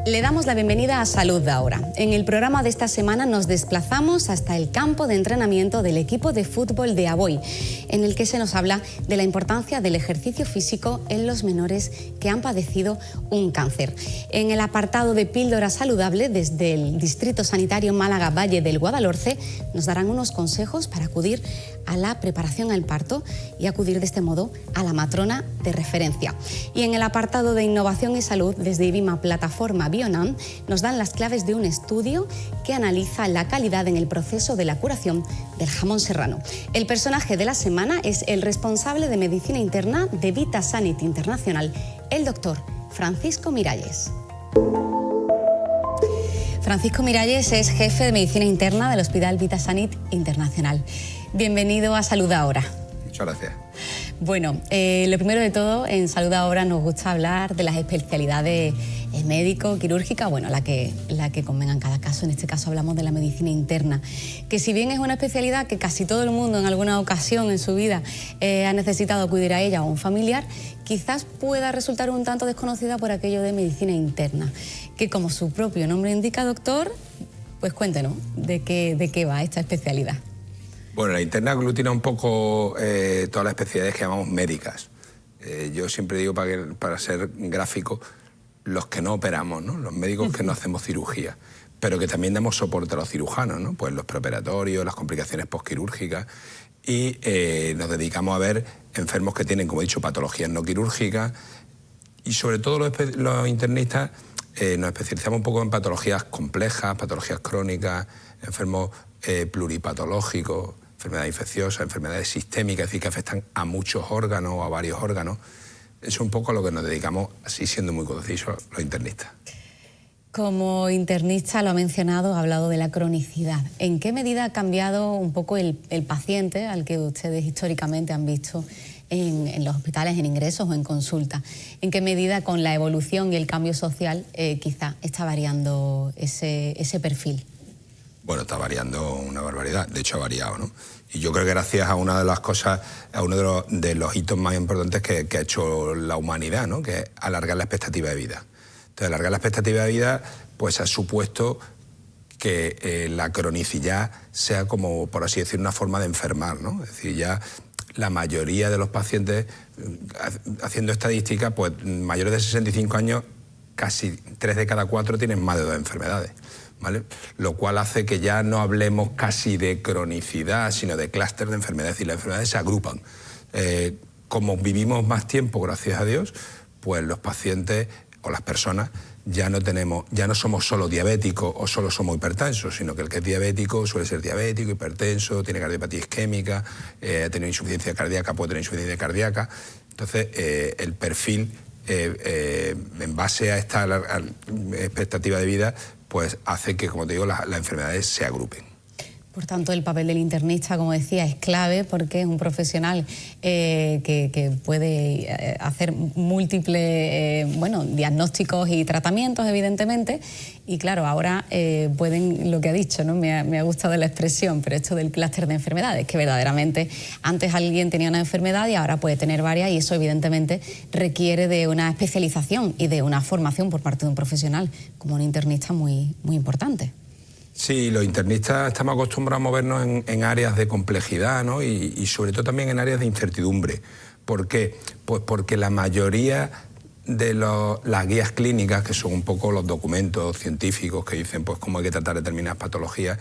Le damos la bienvenida a Salud de Ahora. En el programa de esta semana nos desplazamos hasta el campo de entrenamiento del equipo de fútbol de Aboy, en el que se nos habla de la importancia del ejercicio físico en los menores que han padecido un cáncer. En el apartado de Píldora Saludable, desde el Distrito Sanitario Málaga Valle del Guadalhorce, nos darán unos consejos para acudir a la preparación al parto y acudir de este modo a la matrona de referencia. Y en el apartado de Innovación y Salud, desde IBIMA Plataforma Bionam, nos dan las claves de un estudio que analiza la calidad en el proceso de la curación del jamón serrano. El personaje de la semana es el responsable de Medicina Interna de VitaSanit Internacional, el doctor Francisco Miralles. Francisco Miralles es jefe de Medicina Interna del Hospital VitaSanit Internacional. Bienvenido a Salud Ahora. Muchas gracias. Bueno, lo primero de todo, en Salud Ahora nos gusta hablar de las especialidades médico, quirúrgica, bueno, la que convenga en cada caso. En este caso hablamos de la medicina interna, que si bien es una especialidad que casi todo el mundo en alguna ocasión en su vida ha necesitado acudir a ella o a un familiar, quizás pueda resultar un tanto desconocida por aquello de medicina interna, que como su propio nombre indica, doctor, pues cuéntenos de qué va esta especialidad. Bueno, la interna aglutina un poco todas las especialidades que llamamos médicas. Yo siempre digo, para ser gráfico, los que no operamos, ¿no? Los médicos que no hacemos cirugía, pero que también damos soporte a los cirujanos, ¿no? Pues los preoperatorios, las complicaciones postquirúrgicas, y nos dedicamos a ver enfermos que tienen, como he dicho, patologías no quirúrgicas, y sobre todo los internistas nos especializamos un poco en patologías complejas, patologías crónicas, enfermos pluripatológicos, enfermedades infecciosas, enfermedades sistémicas, es decir, que afectan a muchos órganos o a varios órganos. Es un poco a lo que nos dedicamos, así siendo muy concisos, los internistas. Como internista, lo ha mencionado, ha hablado de la cronicidad. ¿En qué medida ha cambiado un poco el paciente al que ustedes históricamente han visto en los hospitales, en ingresos o en consulta? ¿En qué medida con la evolución y el cambio social quizá está variando ese perfil? Bueno, está variando una barbaridad, de hecho ha variado, ¿no? Y yo creo que gracias a una de las cosas, a uno de los hitos más importantes que ha hecho la humanidad, ¿no? Que es alargar la expectativa de vida. Entonces, alargar la expectativa de vida, pues ha supuesto que la cronicidad sea como, por así decir, una forma de enfermar, ¿no? Es decir, ya la mayoría de los pacientes, haciendo estadísticas, pues mayores de 65 años, casi 3 de cada 4 tienen más de 2 enfermedades. ¿Vale? Lo cual hace que ya no hablemos casi de cronicidad, sino de clúster de enfermedades, y las enfermedades se agrupan. Como vivimos más tiempo, gracias a Dios, pues los pacientes o las personas ya no somos solo diabéticos o solo somos hipertensos, sino que el que es diabético suele ser diabético, hipertenso, tiene cardiopatía isquémica, ha tenido insuficiencia cardíaca, puede tener insuficiencia cardíaca. Entonces, el perfil, en base a esta expectativa de vida, pues hace que, como te digo, las enfermedades se agrupen. Por tanto, el papel del internista, como decía, es clave porque es un profesional que puede hacer múltiples diagnósticos y tratamientos, evidentemente, y claro, ahora pueden, lo que ha dicho, ¿no? Me ha gustado la expresión, pero esto del clúster de enfermedades, que verdaderamente antes alguien tenía una enfermedad y ahora puede tener varias, y eso evidentemente requiere de una especialización y de una formación por parte de un profesional como un internista muy, muy importante. Sí, los internistas estamos acostumbrados a movernos en áreas de complejidad, ¿no? y sobre todo también en áreas de incertidumbre. ¿Por qué? Pues porque la mayoría de las guías clínicas, que son un poco los documentos científicos que dicen pues cómo hay que tratar determinadas patologías,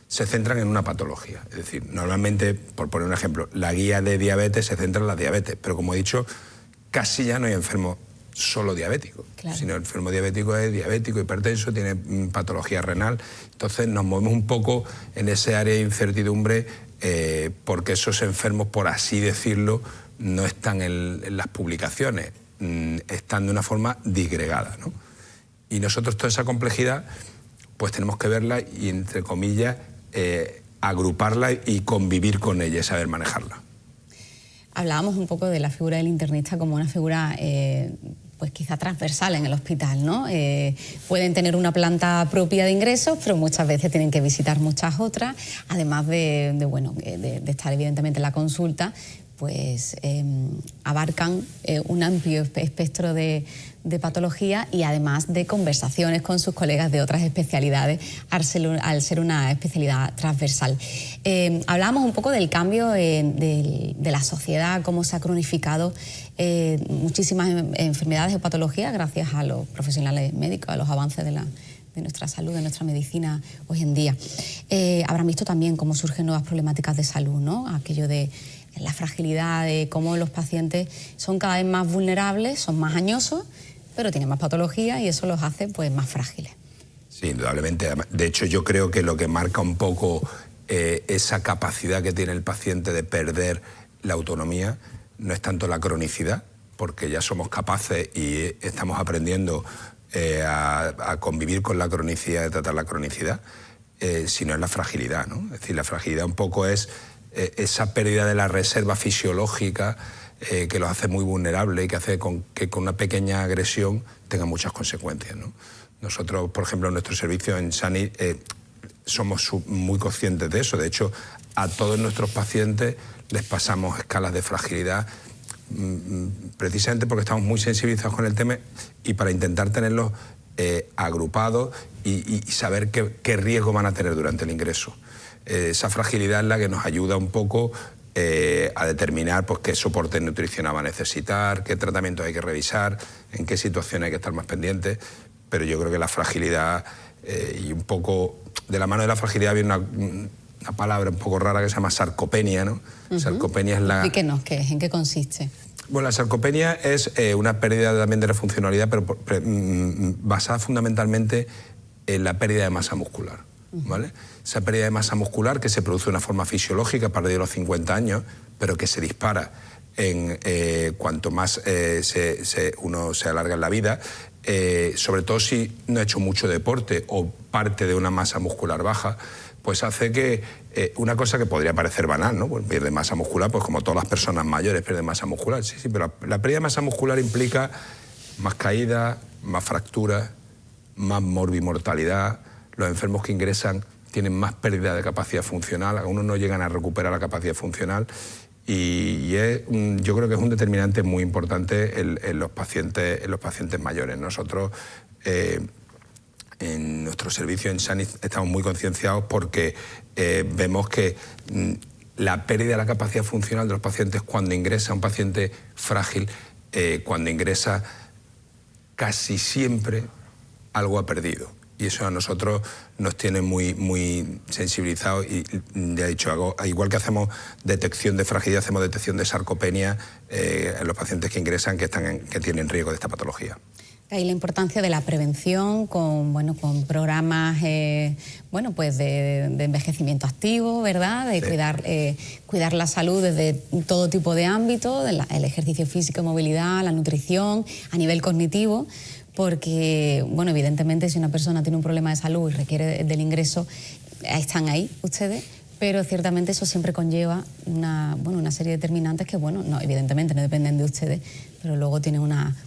se centran en una patología. Es decir, normalmente, por poner un ejemplo, la guía de diabetes se centra en la diabetes, pero como he dicho, casi ya no hay enfermos solo diabético, claro, sino el enfermo diabético es diabético, hipertenso, tiene patología renal. Entonces nos movemos un poco en ese área de incertidumbre porque esos enfermos, por así decirlo, no están en las publicaciones, están de una forma disgregada, ¿no? Y nosotros toda esa complejidad pues tenemos que verla y, entre comillas, agruparla y convivir con ella y saber manejarla. Hablábamos un poco de la figura del internista como una figura pues quizá transversal en el hospital, ¿no? Pueden tener una planta propia de ingresos, pero muchas veces tienen que visitar muchas otras, además de estar evidentemente en la consulta, pues abarcan un amplio espectro de patología y además de conversaciones con sus colegas de otras especialidades al ser una especialidad transversal. Hablábamos un poco del cambio de la sociedad, cómo se ha cronificado muchísimas enfermedades o patologías gracias a los profesionales médicos, a los avances de nuestra salud, de nuestra medicina hoy en día. Habrán visto también cómo surgen nuevas problemáticas de salud, ¿no? Aquello de la fragilidad, de cómo los pacientes son cada vez más vulnerables, son más añosos, pero tienen más patologías y eso los hace pues más frágiles. Sí, indudablemente. De hecho, yo creo que lo que marca un poco esa capacidad que tiene el paciente de perder la autonomía no es tanto la cronicidad, porque ya somos capaces y estamos aprendiendo a convivir con la cronicidad, de tratar la cronicidad, sino es la fragilidad, ¿no? Es decir, la fragilidad un poco es esa pérdida de la reserva fisiológica que los hace muy vulnerables y que hace que con una pequeña agresión tenga muchas consecuencias, ¿no? Nosotros, por ejemplo, en nuestro servicio en SANI somos muy conscientes de eso. De hecho, a todos nuestros pacientes les pasamos escalas de fragilidad precisamente porque estamos muy sensibilizados con el tema y para intentar tenerlos agrupados y saber qué riesgo van a tener durante el ingreso. Esa fragilidad es la que nos ayuda un poco a determinar pues, qué soporte nutricional va a necesitar, qué tratamientos hay que revisar, en qué situaciones hay que estar más pendientes, pero yo creo que la fragilidad y un poco de la mano de la fragilidad viene una palabra un poco rara que se llama sarcopenia, ¿no? Sarcopenia es la... Explíquenos qué es, en qué consiste. Bueno, la sarcopenia es una pérdida también de la funcionalidad, pero basada fundamentalmente en la pérdida de masa muscular, ¿vale? Esa pérdida de masa muscular que se produce de una forma fisiológica a partir de los 50 años, pero que se dispara en cuanto más uno se alarga en la vida, sobre todo si no ha hecho mucho deporte o parte de una masa muscular baja, pues hace que una cosa que podría parecer banal, ¿no? Pues pierde masa muscular, pues como todas las personas mayores pierden masa muscular. Sí, pero la pérdida de masa muscular implica más caídas, más fracturas, más morbimortalidad. Los enfermos que ingresan tienen más pérdida de capacidad funcional, algunos no llegan a recuperar la capacidad funcional y yo creo que es un determinante muy importante en los pacientes mayores. Nosotros en nuestro servicio en SANI estamos muy concienciados porque vemos que la pérdida de la capacidad funcional de los pacientes cuando ingresa un paciente frágil, cuando ingresa casi siempre algo ha perdido. Y eso a nosotros nos tiene muy sensibilizados y ya he dicho, igual que hacemos detección de fragilidad, hacemos detección de sarcopenia en los pacientes que ingresan que tienen riesgo de esta patología. Ahí la importancia de la prevención con programas pues de envejecimiento activo, ¿verdad? De sí. cuidar la salud desde todo tipo de ámbitos, el ejercicio físico y movilidad, la nutrición, a nivel cognitivo, porque, bueno, evidentemente si una persona tiene un problema de salud y requiere del ingreso, están ahí ustedes, pero ciertamente eso siempre conlleva una serie de determinantes que, no, evidentemente no dependen de ustedes, pero luego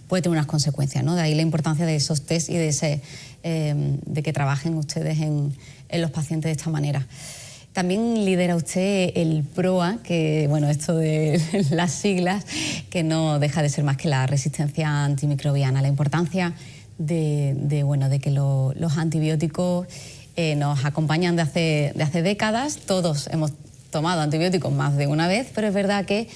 puede tener unas consecuencias, ¿no? De ahí la importancia de esos test y de que trabajen ustedes en los pacientes de esta manera. También lidera usted el PROA, que, esto de las siglas, que no deja de ser más que la resistencia antimicrobiana. La importancia de que los antibióticos nos acompañan de hace décadas. Todos hemos tomado antibióticos más de una vez, pero es verdad que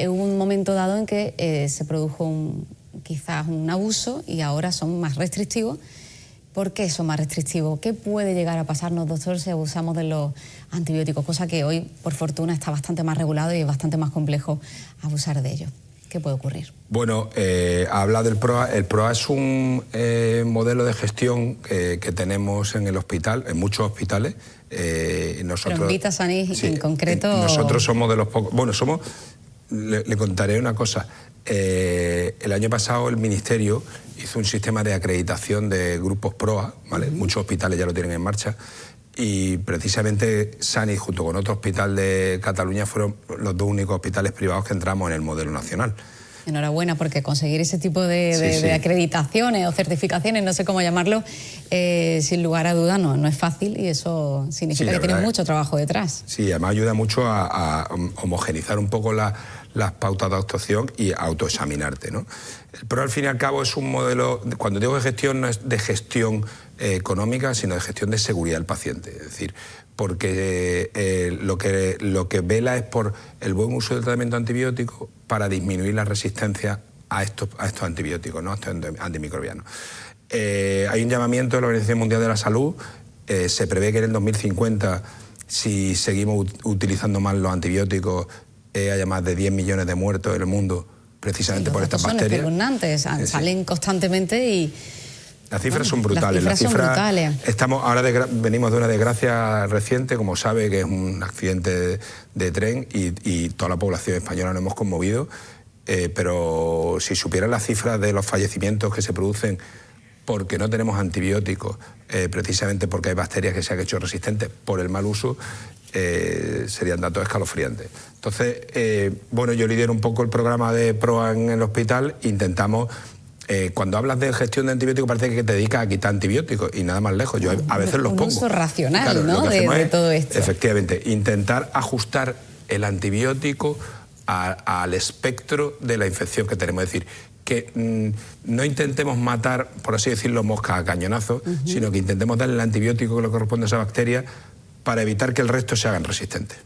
hubo un momento dado en que se produjo quizás un abuso y ahora son más restrictivos. ¿Por qué son más restrictivos? ¿Qué puede llegar a pasarnos, doctor, si abusamos de los antibióticos? Cosa que hoy, por fortuna, está bastante más regulado y es bastante más complejo abusar de ellos. ¿Qué puede ocurrir? Bueno, habla del PROA. El PROA es un modelo de gestión que tenemos en el hospital, en muchos hospitales. Nosotros, pero en Vita SANI en concreto... Nosotros somos de los pocos... Bueno, le contaré una cosa. El año pasado el Ministerio hizo un sistema de acreditación de grupos PROA, ¿vale? Muchos hospitales ya lo tienen en marcha y precisamente SANI junto con otro hospital de Cataluña fueron los dos únicos hospitales privados que entramos en el modelo nacional. Enhorabuena, porque conseguir ese tipo de acreditaciones o certificaciones, no sé cómo llamarlo, sin lugar a duda no es fácil, y eso significa que tiene mucho trabajo detrás. Sí, además ayuda mucho a homogeneizar un poco las pautas de actuación y a autoexaminarte, ¿no? Pero al fin y al cabo es un modelo, cuando digo de gestión, no es de gestión económica, sino de gestión de seguridad del paciente. Es decir, porque lo que vela es por el buen uso del tratamiento antibiótico para disminuir la resistencia a estos antibióticos, ¿no? A estos antimicrobianos. Hay un llamamiento de la Organización Mundial de la Salud. Se prevé que en el 2050, si seguimos utilizando mal los antibióticos, haya más de 10 millones de muertos en el mundo precisamente por estas bacterias. Son espeluznantes, salen constantemente y... Las cifras son brutales. Las cifras son brutales. Venimos de una desgracia reciente, como sabe, que es un accidente de tren, y toda la población española nos hemos conmovido, pero si supieran las cifras de los fallecimientos que se producen porque no tenemos antibióticos, precisamente porque hay bacterias que se han hecho resistentes por el mal uso, serían datos escalofriantes. Entonces, bueno, yo lidero un poco el programa de PROA en el hospital. Intentamos... cuando hablas de gestión de antibióticos parece que te dedicas a quitar antibióticos, y nada más lejos. Yo a veces los pongo. Un uso racional, claro, ¿no? de todo esto. Efectivamente, intentar ajustar el antibiótico al espectro de la infección que tenemos. Es decir, que no intentemos matar, por así decirlo, moscas a cañonazos, sino que intentemos darle el antibiótico que le corresponde a esa bacteria para evitar que el resto se hagan resistentes.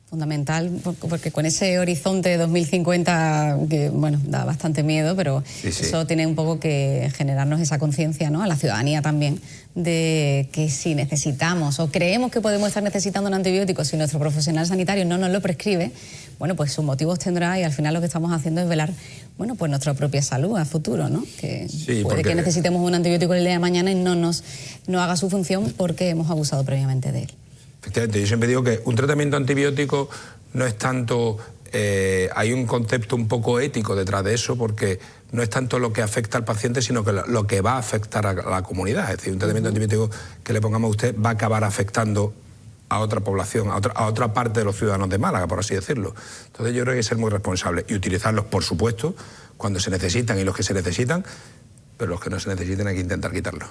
Fundamental, porque con ese horizonte de 2050, que bueno, da bastante miedo, pero eso tiene un poco que generarnos esa conciencia, ¿no?, a la ciudadanía también, de que si necesitamos o creemos que podemos estar necesitando un antibiótico, si nuestro profesional sanitario no nos lo prescribe, bueno, pues sus motivos tendrá, y al final lo que estamos haciendo es velar, bueno, pues nuestra propia salud a futuro, ¿no? Que puede que necesitemos un antibiótico el día de mañana y no haga su función porque hemos abusado previamente de él. Efectivamente, yo siempre digo que un tratamiento antibiótico no es tanto... hay un concepto un poco ético detrás de eso, porque no es tanto lo que afecta al paciente, sino que lo que va a afectar a la comunidad. Es decir, un tratamiento antibiótico que le pongamos a usted va a acabar afectando a otra población, a otra parte de los ciudadanos de Málaga, por así decirlo. Entonces yo creo que hay que ser muy responsable y utilizarlos, por supuesto, cuando se necesitan y los que se necesitan, pero los que no se necesiten hay que intentar quitarlos.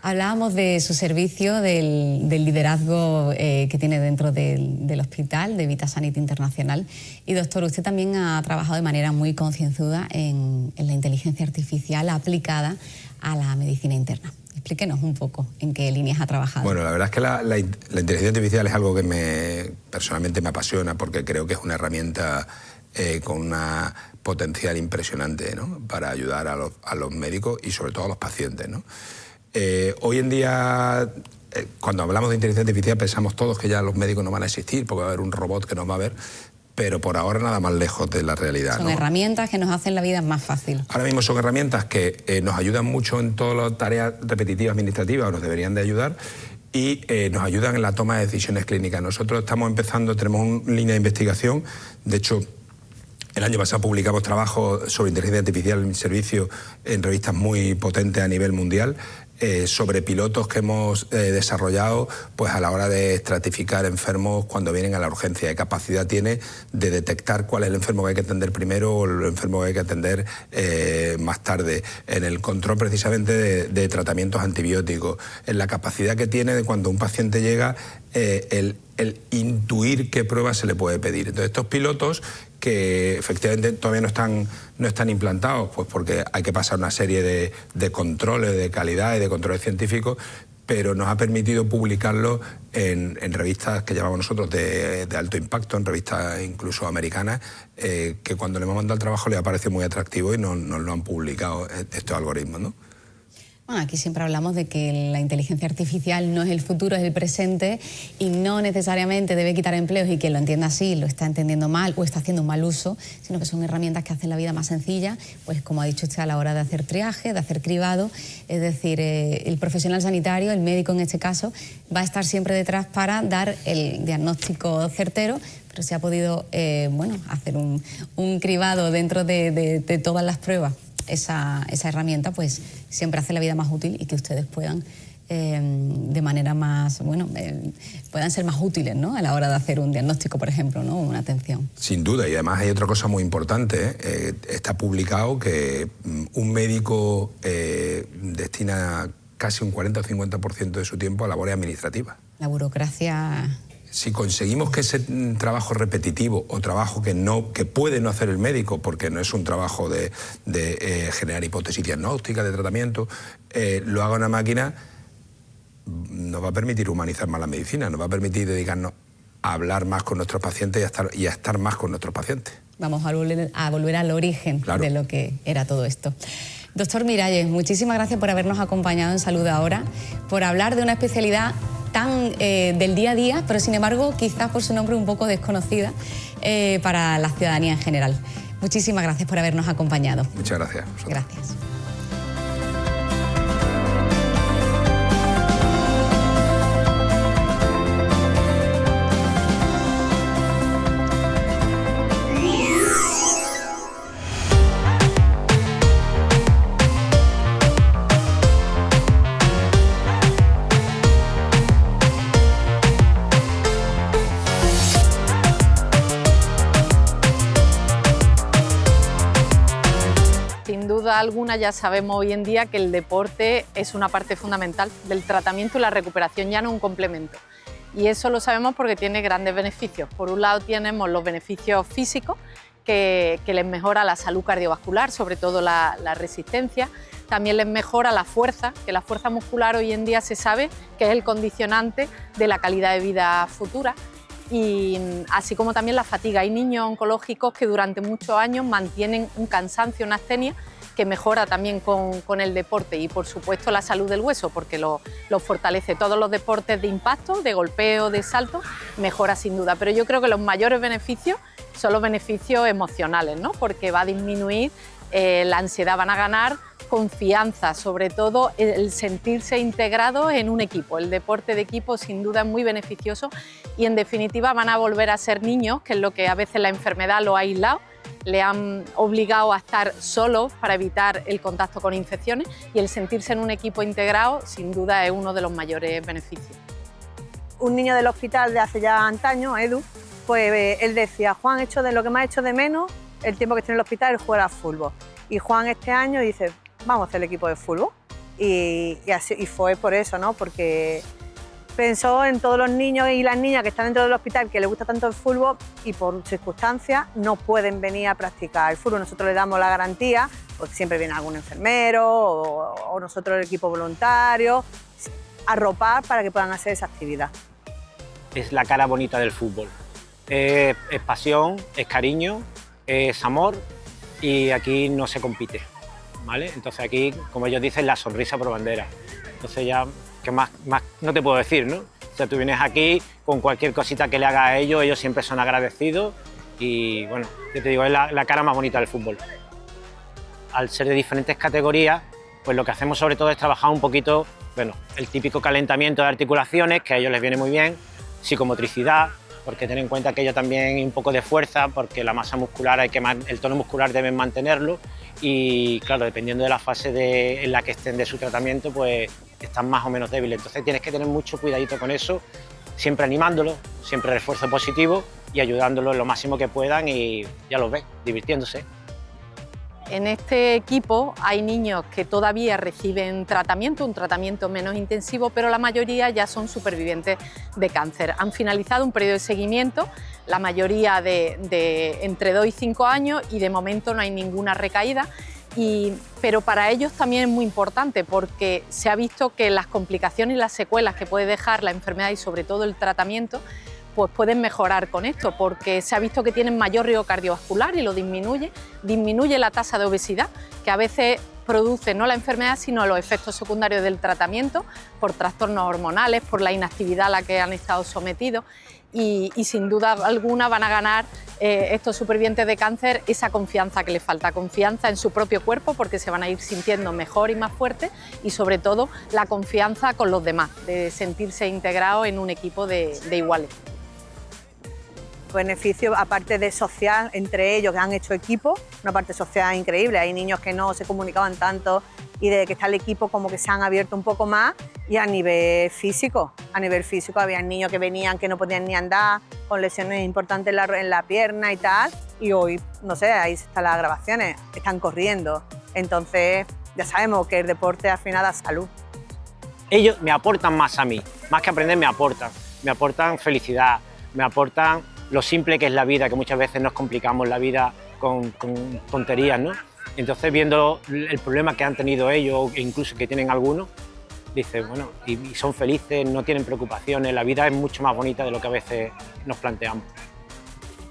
Hablábamos de su servicio, del liderazgo que tiene dentro del hospital, de VitaSanity Internacional. Y doctor, usted también ha trabajado de manera muy concienzuda en la inteligencia artificial aplicada a la medicina interna. Explíquenos un poco en qué líneas ha trabajado. Bueno, la verdad es que la inteligencia artificial es algo que personalmente me apasiona, porque creo que es una herramienta con una potencial impresionante, ¿no?, para ayudar a los médicos y sobre todo a los pacientes, ¿no? Hoy en día, cuando hablamos de inteligencia artificial, pensamos todos que ya los médicos no van a existir porque va a haber un robot que nos va a ver, pero por ahora nada más lejos de la realidad. Son herramientas que nos hacen la vida más fácil. Ahora mismo son herramientas que nos ayudan mucho en todas las tareas repetitivas administrativas, o nos deberían de ayudar, y nos ayudan en la toma de decisiones clínicas. Nosotros estamos empezando, tenemos una línea de investigación, de hecho... El año pasado publicamos trabajos sobre inteligencia artificial en mi servicio en revistas muy potentes a nivel mundial, sobre pilotos que hemos desarrollado pues a la hora de estratificar enfermos cuando vienen a la urgencia. ¿Qué capacidad tiene de detectar cuál es el enfermo que hay que atender primero o el enfermo que hay que atender más tarde? En el control precisamente de tratamientos antibióticos, en la capacidad que tiene de cuando un paciente llega, el intuir qué pruebas se le puede pedir. Entonces estos pilotos, que efectivamente todavía no están implantados, pues porque hay que pasar una serie de controles de calidad y de controles científicos, pero nos ha permitido publicarlo en revistas que llamamos nosotros de alto impacto, en revistas incluso americanas, que cuando le hemos mandado el trabajo les ha parecido muy atractivo y nos lo han publicado estos algoritmos, ¿no? Bueno, aquí siempre hablamos de que la inteligencia artificial no es el futuro, es el presente, y no necesariamente debe quitar empleos, y quien lo entienda así lo está entendiendo mal o está haciendo un mal uso, sino que son herramientas que hacen la vida más sencilla, pues como ha dicho usted, a la hora de hacer triaje, de hacer cribado. Es decir, el profesional sanitario, el médico en este caso, va a estar siempre detrás para dar el diagnóstico certero, pero se ha podido hacer un cribado dentro de todas las pruebas. Esa herramienta pues siempre hace la vida más útil, y que ustedes puedan de manera más, puedan ser más útiles, ¿no?, a la hora de hacer un diagnóstico, por ejemplo, ¿no?, una atención. Sin duda, y además hay otra cosa muy importante. Está publicado que un médico destina casi un 40 o 50% de su tiempo a labores administrativas. La burocracia... Si conseguimos que ese trabajo repetitivo o trabajo que puede no hacer el médico, porque no es un trabajo de generar hipótesis diagnósticas, de tratamiento, lo haga una máquina, nos va a permitir humanizar más la medicina, nos va a permitir dedicarnos a hablar más con nuestros pacientes y a estar más con nuestros pacientes. Vamos a volver al origen, claro, de lo que era todo esto. Doctor Miralles, muchísimas gracias por habernos acompañado en Salud Ahora, por hablar de una especialidad tan del día a día, pero sin embargo quizás por su nombre un poco desconocida para la ciudadanía en general. Muchísimas gracias por habernos acompañado. Muchas gracias. Gracias. Sin duda alguna ya sabemos hoy en día que el deporte es una parte fundamental del tratamiento y la recuperación, ya no un complemento. Y eso lo sabemos porque tiene grandes beneficios. Por un lado tenemos los beneficios físicos, que les mejora la salud cardiovascular, sobre todo la resistencia. También les mejora la fuerza, que la fuerza muscular hoy en día se sabe que es el condicionante de la calidad de vida futura. Y así como también la fatiga. Hay niños oncológicos que durante muchos años mantienen un cansancio, una astenia, que mejora también con el deporte, y por supuesto la salud del hueso, porque lo fortalece. Todos los deportes de impacto, de golpeo, de salto, mejora sin duda. Pero yo creo que los mayores beneficios son los beneficios emocionales, ¿no?, porque va a disminuir la ansiedad, van a ganar confianza, sobre todo el sentirse integrado en un equipo. El deporte de equipo sin duda es muy beneficioso y en definitiva van a volver a ser niños, que es lo que a veces la enfermedad lo ha aislado, le han obligado a estar solos para evitar el contacto con infecciones, y el sentirse en un equipo integrado sin duda es uno de los mayores beneficios. Un niño del hospital de hace ya antaños, Edu, pues él decía: Juan, lo que me ha hecho de menos el tiempo que estoy en el hospital es jugar al fútbol. Y Juan este año dice: vamos a hacer el equipo de fútbol. Y fue por eso, ¿no?, porque pensó en todos los niños y las niñas que están dentro del hospital que les gusta tanto el fútbol y por circunstancias no pueden venir a practicar el fútbol. Nosotros les damos la garantía, porque siempre viene algún enfermero o nosotros el equipo voluntario, arropar para que puedan hacer esa actividad. Es la cara bonita del fútbol. Es pasión, es cariño, es amor, y aquí no se compite, ¿vale? Entonces aquí, como ellos dicen, la sonrisa por bandera. Entonces ya, ¿qué más no te puedo decir, no? O sea, tú vienes aquí con cualquier cosita que le hagas a ellos siempre son agradecidos y, bueno, yo te digo, es la cara más bonita del fútbol. Al ser de diferentes categorías, pues lo que hacemos sobre todo es trabajar un poquito, bueno, el típico calentamiento de articulaciones, que a ellos les viene muy bien, psicomotricidad, porque ten en cuenta que ello también un poco de fuerza, porque la masa muscular el tono muscular deben mantenerlo, y claro, dependiendo de la fase en la que estén de su tratamiento, pues están más o menos débiles. Entonces tienes que tener mucho cuidadito con eso, siempre animándolos, siempre refuerzo positivo y ayudándolos lo máximo que puedan, y ya los ves, divirtiéndose. En este equipo hay niños que todavía reciben tratamiento, un tratamiento menos intensivo, pero la mayoría ya son supervivientes de cáncer. Han finalizado un periodo de seguimiento, la mayoría de entre 2 y 5 años, y de momento no hay ninguna recaída. Pero para ellos también es muy importante, porque se ha visto que las complicaciones y las secuelas que puede dejar la enfermedad y sobre todo el tratamiento, pues pueden mejorar con esto, porque se ha visto que tienen mayor riesgo cardiovascular y lo disminuye la tasa de obesidad, que a veces produce no la enfermedad sino los efectos secundarios del tratamiento por trastornos hormonales, por la inactividad a la que han estado sometidos, y sin duda alguna van a ganar estos supervivientes de cáncer esa confianza que les falta, confianza en su propio cuerpo, porque se van a ir sintiendo mejor y más fuertes, y sobre todo la confianza con los demás, de sentirse integrados en un equipo de iguales. Beneficio, aparte de social, entre ellos que han hecho equipo, una parte social increíble. Hay niños que no se comunicaban tanto y desde que está el equipo como que se han abierto un poco más y a nivel físico había niños que venían que no podían ni andar, con lesiones importantes en la pierna y tal, y hoy, no sé, ahí están las grabaciones, están corriendo, entonces ya sabemos que el deporte al final da salud. Ellos me aportan más a mí, más que aprender me aportan felicidad, me aportan lo simple que es la vida, que muchas veces nos complicamos la vida con tonterías, ¿no? Entonces, viendo el problema que han tenido ellos, e incluso que tienen algunos, dices, bueno, y son felices, no tienen preocupaciones, la vida es mucho más bonita de lo que a veces nos planteamos.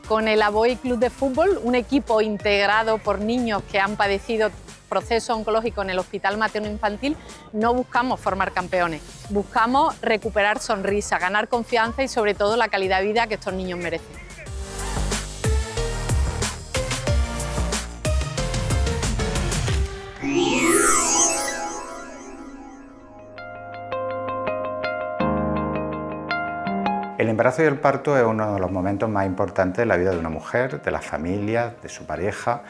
Con el ABOI Club de Fútbol, un equipo integrado por niños que han padecido proceso oncológico en el Hospital Materno Infantil, no buscamos formar campeones, buscamos recuperar sonrisa, ganar confianza y sobre todo la calidad de vida que estos niños merecen. El embarazo y el parto es uno de los momentos más importantes de la vida de una mujer, de la familia, de su pareja,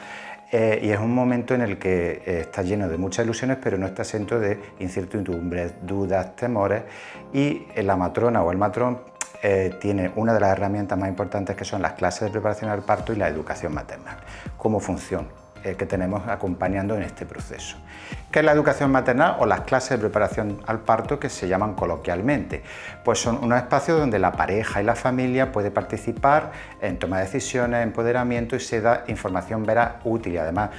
y es un momento en el que está lleno de muchas ilusiones, pero no está exento de incertidumbres, dudas, temores, y la matrona o el matrón tiene una de las herramientas más importantes, que son las clases de preparación al parto y la educación maternal como función que tenemos acompañando en este proceso. ¿Qué es la educación maternal o las clases de preparación al parto, que se llaman coloquialmente? Pues son unos espacios donde la pareja y la familia puede participar en toma de decisiones, empoderamiento, y se da información veraz, útil y además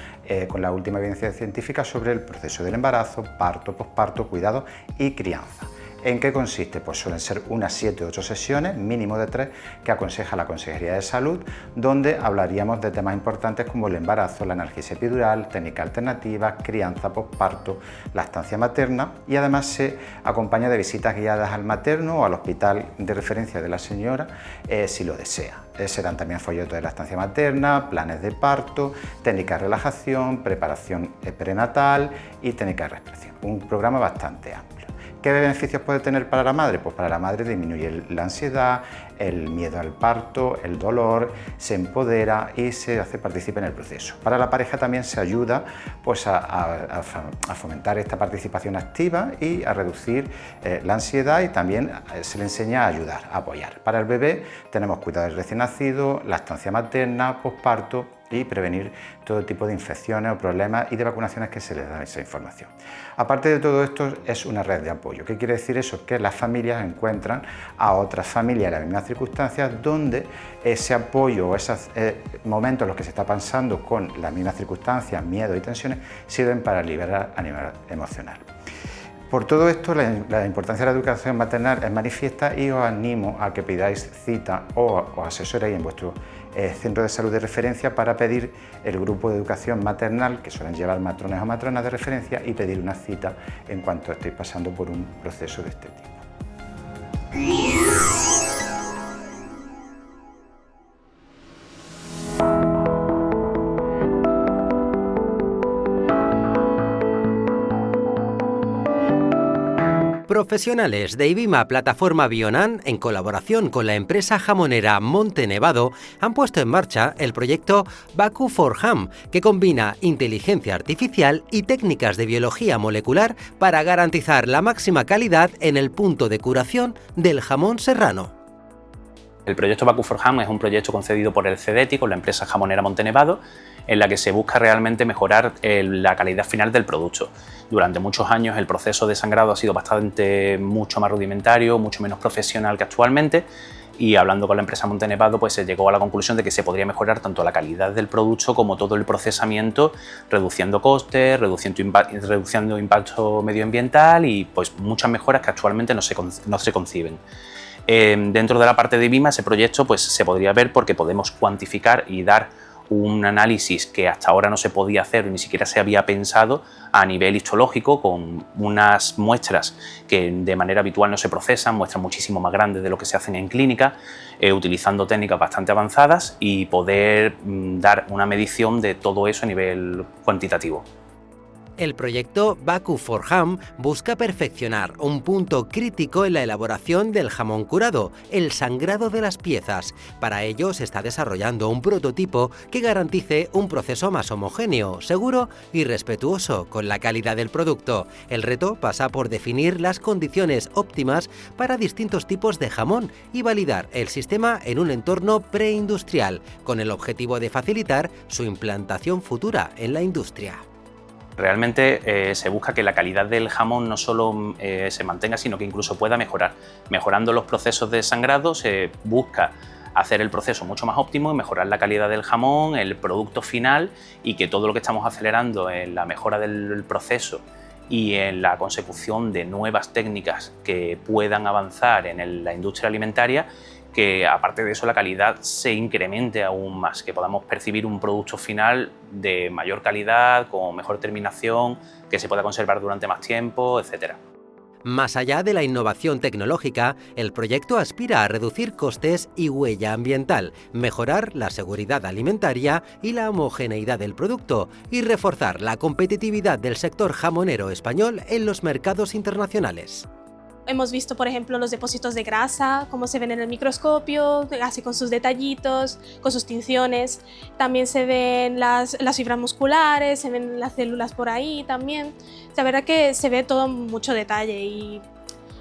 con la última evidencia científica sobre el proceso del embarazo, parto, posparto, cuidado y crianza. ¿En qué consiste? Pues suelen ser unas 7 o 8 sesiones, mínimo de 3, que aconseja la Consejería de Salud, donde hablaríamos de temas importantes como el embarazo, la analgesia epidural, técnicas alternativas, crianza, posparto, lactancia materna, y además se acompaña de visitas guiadas al materno o al hospital de referencia de la señora, si lo desea. Se dan también folletos de lactancia materna, planes de parto, técnicas de relajación, preparación prenatal y técnicas de respiración. Un programa bastante amplio. ¿Qué beneficios puede tener para la madre? Pues para la madre disminuye la ansiedad, el miedo al parto, el dolor, se empodera y se hace partícipe en el proceso. Para la pareja también se ayuda pues, a fomentar esta participación activa y a reducir la ansiedad, y también se le enseña a ayudar, a apoyar. Para el bebé tenemos cuidado del recién nacido, lactancia materna, posparto, y prevenir todo tipo de infecciones o problemas y de vacunaciones que se les da esa información. Aparte de todo esto, es una red de apoyo. ¿Qué quiere decir eso? Que las familias encuentran a otras familias en las mismas circunstancias, donde ese apoyo o esos momentos en los que se está pasando con las mismas circunstancias, miedo y tensiones, sirven para liberar a nivel emocional. Por todo esto, la importancia de la educación maternal es manifiesta, y os animo a que pidáis cita o os asesoréis en vuestro centro de salud de referencia para pedir el grupo de educación maternal, que suelen llevar matrones o matronas de referencia, y pedir una cita en cuanto estéis pasando por un proceso de este tipo. Profesionales de IBIMA Plataforma Bionan, en colaboración con la empresa jamonera Monte Nevado, han puesto en marcha el proyecto Baku for Ham, que combina inteligencia artificial y técnicas de biología molecular para garantizar la máxima calidad en el punto de curación del jamón serrano. El proyecto Baku for Ham es un proyecto concedido por el CEDETI con la empresa jamonera Monte Nevado, en la que se busca realmente mejorar la calidad final del producto. Durante muchos años el proceso de sangrado ha sido mucho más rudimentario, mucho menos profesional que actualmente, y hablando con la empresa Monte Nevado, pues se llegó a la conclusión de que se podría mejorar tanto la calidad del producto como todo el procesamiento, reduciendo costes, reduciendo impacto medioambiental y pues muchas mejoras que actualmente no se conciben. Dentro de la parte de IBIMA, ese proyecto pues se podría ver porque podemos cuantificar y dar un análisis que hasta ahora no se podía hacer, ni siquiera se había pensado a nivel histológico, con unas muestras que de manera habitual no se procesan, muestras muchísimo más grandes de lo que se hacen en clínica, utilizando técnicas bastante avanzadas, y poder dar una medición de todo eso a nivel cuantitativo. El proyecto Baku for Ham busca perfeccionar un punto crítico en la elaboración del jamón curado, el sangrado de las piezas. Para ello se está desarrollando un prototipo que garantice un proceso más homogéneo, seguro y respetuoso con la calidad del producto. El reto pasa por definir las condiciones óptimas para distintos tipos de jamón y validar el sistema en un entorno preindustrial, con el objetivo de facilitar su implantación futura en la industria. Realmente se busca que la calidad del jamón no solo se mantenga, sino que incluso pueda mejorar. Mejorando los procesos de sangrado se busca hacer el proceso mucho más óptimo y mejorar la calidad del jamón, el producto final, y que todo lo que estamos acelerando en la mejora del proceso y en la consecución de nuevas técnicas que puedan avanzar en la industria alimentaria, que aparte de eso la calidad se incremente aún más, que podamos percibir un producto final de mayor calidad, con mejor terminación, que se pueda conservar durante más tiempo, etc. Más allá de la innovación tecnológica, el proyecto aspira a reducir costes y huella ambiental, mejorar la seguridad alimentaria y la homogeneidad del producto y reforzar la competitividad del sector jamonero español en los mercados internacionales. Hemos visto, por ejemplo, los depósitos de grasa, cómo se ven en el microscopio, así con sus detallitos, con sus tinciones. También se ven las fibras musculares, se ven las células por ahí también. La verdad que se ve todo mucho detalle y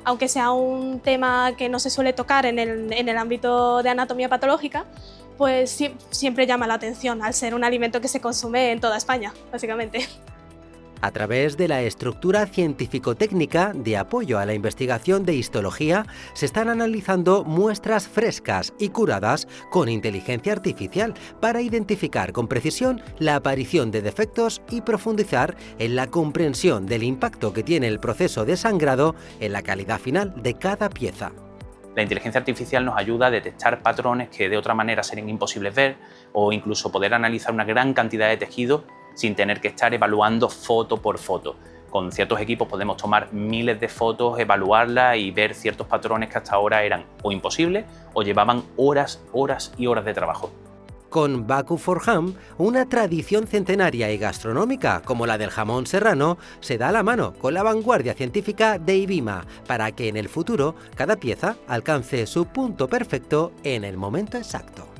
aunque sea un tema que no se suele tocar en el ámbito de anatomía patológica, pues siempre llama la atención al ser un alimento que se consume en toda España, básicamente. A través de la estructura científico-técnica de apoyo a la investigación de histología, se están analizando muestras frescas y curadas con inteligencia artificial para identificar con precisión la aparición de defectos y profundizar en la comprensión del impacto que tiene el proceso de sangrado en la calidad final de cada pieza. La inteligencia artificial nos ayuda a detectar patrones que de otra manera serían imposibles ver, o incluso poder analizar una gran cantidad de tejidos sin tener que estar evaluando foto por foto. Con ciertos equipos podemos tomar miles de fotos, evaluarlas y ver ciertos patrones que hasta ahora eran o imposibles o llevaban horas y horas de trabajo. Con Baku for Ham, una tradición centenaria y gastronómica como la del jamón serrano se da a la mano con la vanguardia científica de IBIMA para que en el futuro cada pieza alcance su punto perfecto en el momento exacto.